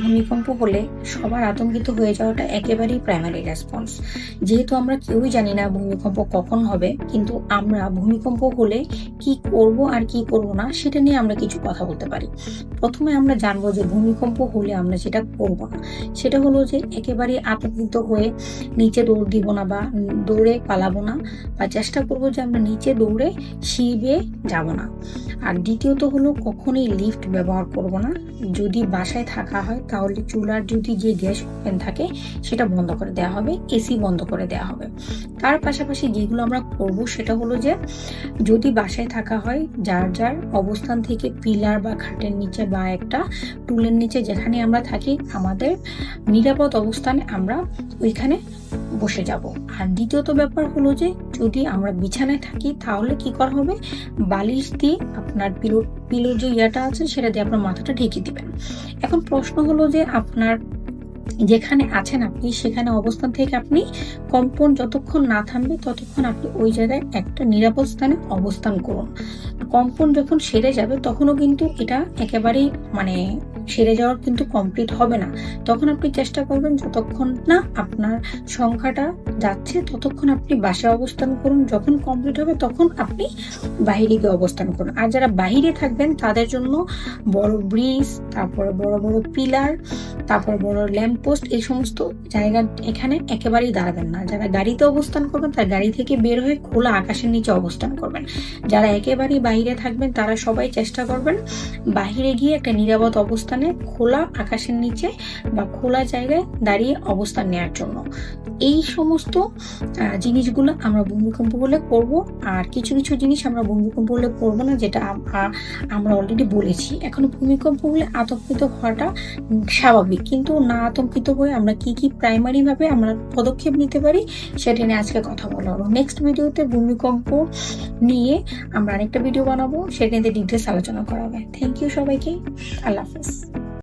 ভূমিকম্প হলে সবার আতঙ্কিত হয়ে যাওয়াটা একেবারেই প্রাইমারি রেসপন্স। যেহেতু আমরা কেউই জানি না ভূমিকম্প কখন হবে, কিন্তু আমরা ভূমিকম্প হলে কি করব আর কি করব না সেটা নিয়ে আমরা কিছু কথা বলতে পারি। প্রথমে আমরা জানবো যে ভূমিকম্প হলে আমরা যেটা করব না সেটা হলো যে একেবারেই আতঙ্কিত হয়ে নিচে দৌড় দিব না বা দৌড়ে পালাবো না, বা চেষ্টা করব যে আমরা নিচে দৌড়ে সিঁড়ি বেয়ে যাব না। আর দ্বিতীয়ত হলো কখনোই লিফট ব্যবহার করব না। যদি বাসায় থাকা হয় তাহলে চুলার যদি যে গ্যাস ওভেন থাকে সেটা বন্ধ করে দেওয়া হবে, এসি বন্ধ করে দেওয়া হবে। তার পাশাপাশি যেগুলো আমরা করব সেটা হলো যে যদি বাসায় থাকা হয় যার যার অবস্থান থেকে পিলার বা খাটের নিচে বা একটা টুলের নিচে যেখানে আমরা থাকি আমাদের নিরাপদ অবস্থানে আমরা ওইখানে বসে যাব। আর দ্বিতীয়ত ব্যাপার হলো যে যদি আমরা বিছানায় থাকি তাহলে কি করা হবে, বালিশ দিয়ে আপনার পিলোর যে ইয়াটা আছে সেটা দিয়ে আপনার মাথাটা ঢেকে দিবেন। এখন প্রশ্ন হলো যে আপনার যেখানে আছেন আপনি সেখানে অবস্থান থেকে আপনি কম্পন যতক্ষণ না থামবে ততক্ষণ আপনি ওই জায়গায় একটা নিরাপদ স্থানে অবস্থান করুন। কম্পন যখন সেরে যাবে তখনও কিন্তু এটা একেবারেই সেরে যাওয়ার কিন্তু কমপ্লিট হবে না। তখন আপনি চেষ্টা করবেন যতক্ষণ না আপনার সংখ্যাটা যাচ্ছে ততক্ষণ আপনি বাসায় অবস্থান করুন। যখন কমপ্লিট হবে তখন আপনি বাইরে গিয়ে অবস্থান করুন। আর যারা বাইরে থাকবেন তাদের জন্য বড় ব্রিজ, তারপরে বড় বড় পিলার, তারপর বড় ল্যাম্প পোস্ট, এই সমস্ত জায়গা এখানে একেবারেই দাঁড়াবেন না। যারা গাড়িতে অবস্থান করবেন তারা গাড়ি থেকে বের হয়ে খোলা আকাশের নিচে অবস্থান করবেন। যারা একেবারেই বাইরে থাকবেন তারা সবাই চেষ্টা করবেন বাহিরে গিয়ে একটা নিরাপদ অবস্থানে খোলা আকাশের নিচে বা খোলা জায়গায় দাঁড়িয়ে অবস্থান নেওয়ার জন্য। এই সমস্ত জিনিসগুলো আমরা ভূমিকম্প হলে করব। আর কিছু কিছু জিনিস আমরা ভূমিকম্প হলে করবো না, যেটা আমরা অলরেডি বলেছি। এখন ভূমিকম্প হলে আতঙ্কিত হওয়াটা স্বাভাবিক, কিন্তু না আতঙ্কিত হয়ে আমরা কি কি প্রাইমারি ভাবে আমরা পদক্ষেপ নিতে পারি সেটা নিয়ে আজকে কথা বলা হলো। নেক্সট ভিডিওতে ভূমিকম্প নিয়ে আমরা আরেকটা ভিডিও বানাবো, সেটা নিয়ে ডিটেলস আলোচনা করা হবে। থ্যাংক ইউ সবাইকে, আল্লাহ হাফেজ।